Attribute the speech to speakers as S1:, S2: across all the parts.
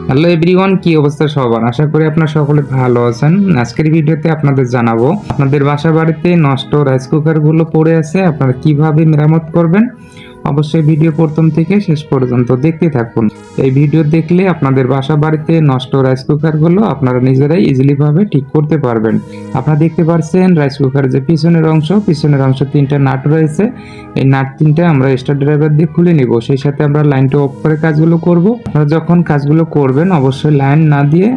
S1: Hello everyone, কি অবস্থা সবার? আশা করি আপনারা সকলে ভালো আছেন। আজকের ভিডিওতে আপনাদের জানাবো আপনাদের বাসা বাড়িতে নষ্ট রাইস কুকার গুলো পড়ে আছে, আপনারা কিভাবে মেরামত করবেন। অবশ্যই ভিডিও প্রথম থেকে শেষ পর্যন্ত দেখতে থাকুন। এই ভিডিও দেখলে আপনাদের বাসা বাড়িতে নষ্ট রাইস কুকার গুলো আপনারা নিজেরাই ইজিলি ভাবে ঠিক করতে পারবেন। আপনারা দেখতে পাচ্ছেন রাইস কুকার যে পিছনের অংশ তিনটা নাট রয়েছে। এই নাট তিনটা আমরা স্টার ড্রাইভার দিয়ে খুলে নিব, সেই সাথে আমরা লাইনটা অফ করে কাজগুলো করব। আপনারা যখন কাজগুলো করবেন অবশ্যই লাইন না দিয়ে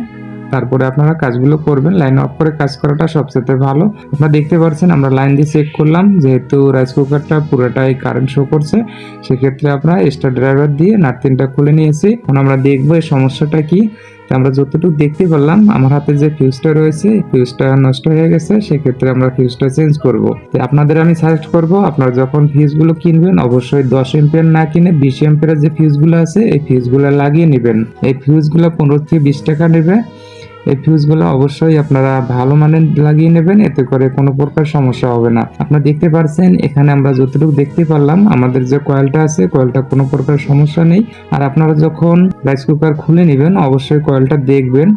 S1: তারপরে আপনারা কাজগুলো করবেন। লাইন অফ করে কাজ করাটা সবচেয়ে ভালো। আপনারা দেখতে পাচ্ছেন আমরা লাইন দিয়ে চেক করলাম, যেহেতু রাইস কুকারটা পুরোটাই কারেন্ট শো করছে, সেক্ষেত্রে আমরা স্টার ড্রাইভার দিয়ে নাট তিনটা খুলে নিয়েছি। এখন আমরা দেখবো এই সমস্যাটা কি। আমরা যতটুকু দেখতে পারলাম আমার হাতে যে ফিউজটা রয়েছে ফিউজটা নষ্ট হয়ে গেছে, সেক্ষেত্রে আমরা ফিউজটা চেঞ্জ করব। তো আপনাদের আমি সাজেস্ট করব, আপনারা যখন ফিউজগুলো কিনবেন অবশ্যই 10 এম্পিয়ার না কিনে 20 এম্পিয়ারের যে ফিউজগুলো আছে এই ফিউজগুলো লাগিয়ে নেবেন। এই ফিউজগুলো 15 থেকে 20 টাকা নেবে। এই ফিউজগুলো অবশ্যই আপনারা ভালো মানের লাগিয়ে নেবেন, এতে করে কোনো প্রকার সমস্যা হবে না। আপনারা দেখতে পাচ্ছেন এখানে আমরা যতটুকু দেখতে পারলাম আমাদের যে কয়েলটা আছে কয়েলটা কোনো প্রকার সমস্যা নেই। আর আপনারা যখন রাইস কুকার খুলে নেবেন অবশ্যই কয়েলটা দেখবেন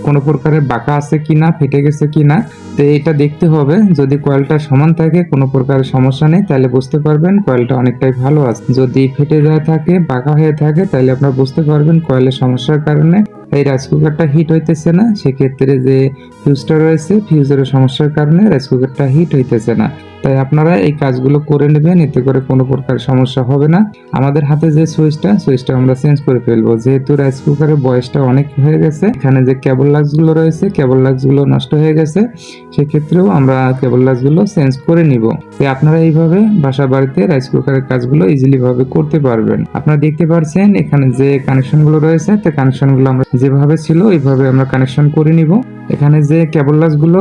S1: কোনো প্রকারের বাঁকা আছে কিনা, ফেটে গেছে কিনা। তো এটা দেখতে হবে, যদি কয়েলটা সমান থাকে কোনো প্রকারের সমস্যা নেই, তাহলে বুঝতে পারবেন কয়েলটা অনেকটাই ভালো আছে। যদি ফেটে যায় থাকে, বাঁকা হয়ে থাকে, তাহলে আপনারা বুঝতে পারবেন কয়েলের সমস্যার কারণে এই রাইস কুকারটা হিট হইতেছে না। সেক্ষেত্রে যে ফিউজটা রয়েছে ফিউজের সমস্যার কারণে রাইস কুকারটা হিট হইতেছে না। তাই আপনারা এই কাজগুলো করে নেবেন, এতে করে কোনো প্রকার সমস্যা হবে না। আমাদের হাতে যে সুইচটা আমরা চেঞ্জ করে ফেলবো, যেহেতু রাইস কুকারের বয়সটা অনেক হয়ে গেছে। এখানে যে কেবল লাক্সগুলো রয়েছে কেবল লাক্সগুলো নষ্ট হয়ে গেছে, সেক্ষেত্রেও আমরা কেবল লাক্সগুলো চেঞ্জ করে নিব। তাই আপনারা এইভাবে বাসা বাড়িতে রাইস কুকারের কাজগুলো ইজিলি ভাবে করতে পারবেন। আপনারা দেখতে পাচ্ছেন এখানে যে কানেকশনগুলো রয়েছে, তো কানেকশনগুলো আমরা যেভাবে ছিল ওইভাবে আমরা কানেকশন করে নিব। এখানে যে কেবল লাক্সগুলো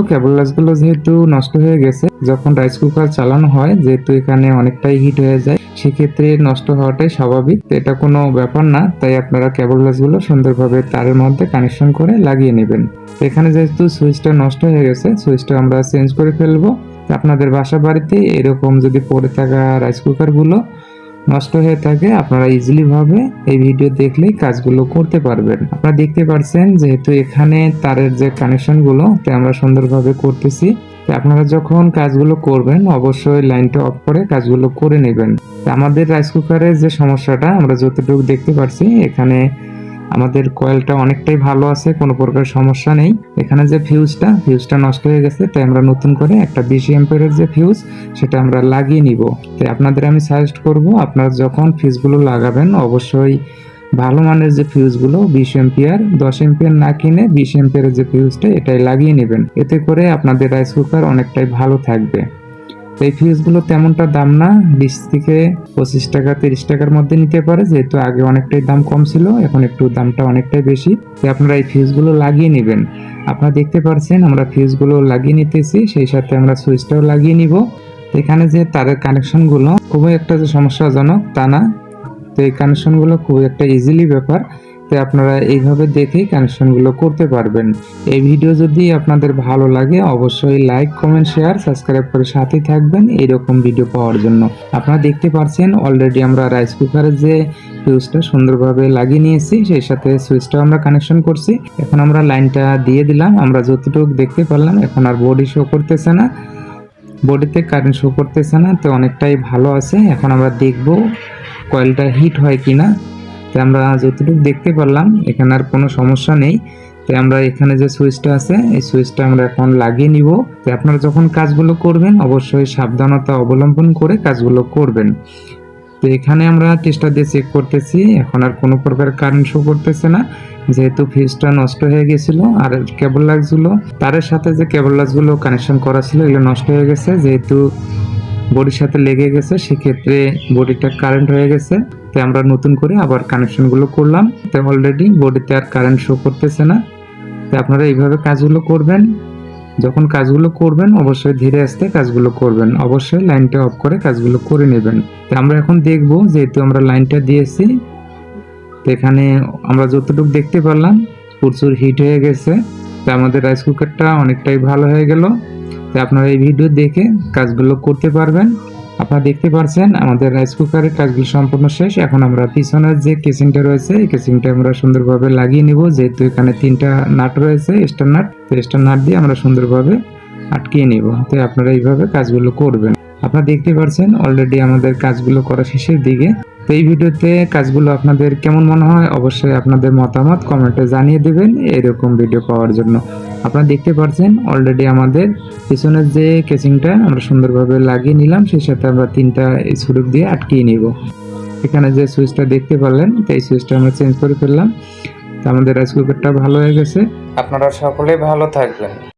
S1: যেহেতু নষ্ট হয়ে গেছে, যখন রাইস কুকার চালানো হয় যেহেতু এখানে অনেকটাই হিট হয়ে যায়, সেক্ষেত্রে নষ্ট হওয়াটাই স্বাভাবিক। এটা কোনো ব্যাপার না। তাই আপনারা কেবল লাক্সগুলো সুন্দরভাবে তারের মধ্যে কানেকশন করে লাগিয়ে নেবেন। এখানে যেহেতু সুইচটা নষ্ট হয়ে গেছে, সুইচটা আমরা চেঞ্জ করে ফেলবো। আপনাদের বাসা বাড়িতে এরকম যদি পড়ে থাকা রাইস কুকারগুলো নষ্ট হয়ে থাকে, আপনারা ইজিলি ভাবে এই ভিডিও দেখলেই কাজগুলো করতে পারবেন। আপনারা দেখতে পাচ্ছেন যেহেতু এখানে তারের যে কানেকশনগুলো আমরা সুন্দরভাবে করতেছি। আপনারা যখন কাজগুলো করবেন অবশ্যই লাইনটা অফ করে কাজগুলো করে নেবেন। আমাদের রাইস কুকারের যে সমস্যাটা আমরা যতটুকু দেখতে পাচ্ছি, এখানে আমাদের কয়েলটা অনেকটাই ভালো আছে, কোনো প্রকার সমস্যা নেই। এখানে যে ফিউজটা নষ্ট হয়ে গেছে, তাই আমরা নতুন করে একটা 20 এম্পিয়ারের যে ফিউজ সেটা আমরা লাগিয়ে নিব। তাই আপনাদের আমি সাজেস্ট করব, আপনারা যখন ফিউজগুলো লাগাবেন অবশ্যই ভালো মানের যে ফিউজগুলো 20 এম্পিয়ার 10 এম্পিয়ার না কিনে 20 এম্পিয়ারের যে ফিউজটা এটাই লাগিয়ে নেবেন। এতে করে আপনাদের রাইস কুকার অনেকটাই ভালো থাকবে। এই ফিউজগুলো তেমনটা দাম না, 20 থেকে 25 টাকা 30 টাকার মধ্যে নিতে পারে। যেহেতু আগে অনেকটাই দাম কম ছিল, এখন একটু দামটা অনেকটাই বেশি। তাই আপনারা এই ফিউজগুলো লাগিয়ে নেবেন। আপনারা দেখতে পাচ্ছেন আমরা ফিউজগুলো লাগিয়ে নিতেছি, সেই সাথে আমরা সুইচটাও লাগিয়ে নিব। এখানে যে তারের কানেকশনগুলো খুবই একটা যে সমস্যাজনক তা না, তো এই কানেকশনগুলো খুবই একটা ইজিলি ব্যাপার। তাই আপনারা এইভাবে দেখেই কানেকশনগুলো করতে পারবেন। এই ভিডিও যদি আপনাদের ভালো লাগে অবশ্যই লাইক কমেন্ট শেয়ার সাবস্ক্রাইব করে সাথেই থাকবেন এইরকম ভিডিও পাওয়ার জন্য। আপনারা দেখতে পাচ্ছেন অলরেডি আমরা রাইস কুকারের যে ফিউজটা সুন্দরভাবে লাগিয়ে নিয়েছি, সেই সাথে সুইচটাও আমরা কানেকশন করছি। এখন আমরা লাইনটা দিয়ে দিলাম। আমরা যতটুকু দেখতে পারলাম এখন আর বডি শো করতেছে না, বডিতে কারেন্ট শো করতেছে না, তো অনেকটাই ভালো আছে। এখন আমরা দেখব কয়েলটা হিট হয় কিনা। তো আমরা যতটুকু দেখতে পারলাম এখানে আর কোনো সমস্যা নেই। তো আমরা এখানে যে সুইচটা আছে এই সুইচটা আমরা এখন লাগিয়ে নিব। তো আপনারা যখন কাজগুলো করবেন অবশ্যই সাবধানতা অবলম্বন করে কাজগুলো করবেন। তো এখানে আমরা টেস্টার দিয়ে চেক করতেছি, এখন আর কোনো প্রকার কারেন্ট শো করতেছে না, যেহেতু ফিউজটা নষ্ট হয়ে গেছিল। আর কেবল লাক্সগুলো তারের সাথে যে কেবল লাক্সগুলো কানেকশন করা ছিল এগুলো নষ্ট হয়ে গেছে, যেহেতু বডির সাথে লেগে গেছে, সেক্ষেত্রে বডিটা কারেন্ট হয়ে গেছে। তাই আমরা নতুন করে আবার কানেকশনগুলো করলাম। তাই অলরেডি বডিতে আর কারেন্ট শো করতেছে না। তাই আপনারা এইভাবে কাজগুলো করবেন। যখন কাজগুলো করবেন অবশ্যই ধীরে আস্তে কাজগুলো করবেন, অবশ্যই লাইনটা অফ করে কাজগুলো করে নেবেন। তো আমরা এখন দেখব, যেহেতু আমরা লাইনটা দিয়েছি, তো এখানে আমরা যতটুকু দেখতে পারলাম প্রচুর হিট হয়ে গেছে। তো আমাদের রাইস কুকারটা অনেকটাই ভালো হয়ে গেল। তো আপনারা এই ভিডিও দেখে কাজগুলো করতে পারবেন। আপনারা দেখতে পাচ্ছেন আমাদের রাইস কুকারের কাজগুলো সম্পূর্ণ শেষ। এখন আমরা পিছনের যে কেসিংটা রয়েছে এই কেসিংটা আমরা সুন্দরভাবে লাগিয়ে নিব, যেহেতু এখানে 3টা নাট রয়েছে, স্টার নাট। তো স্টার নাট দিয়ে আমরা সুন্দরভাবে আটকিয়ে নিব। তো আপনারা এইভাবে কাজগুলো করবেন। আপনারা দেখতে পাচ্ছেন অলরেডি আমাদের কাজগুলো করা শেষের দিকে। তো এই ভিডিওতে কাজগুলো আপনাদের কেমন মনে হয় অবশ্যই আপনাদের মতামত কমেন্টে জানিয়ে দেবেন এরকম ভিডিও পাওয়ার জন্য। আপনারা দেখতে পাচ্ছেন অলরেডি আমাদের পিছনের যে কেসিংটা আমরা সুন্দরভাবে লাগিয়ে নিলাম, সেই সাথে আমরা 3টা স্ক্রু দিয়ে আটকিয়ে নিব। এখানে যে সুইচটা দেখতে পারলেন, তো এই সুইচটা আমরা চেঞ্জ করে ফেললাম। তো আমাদের রাইস কুকারটা ভালো হয়ে গেছে। আপনারা সকলে ভালো থাকবেন।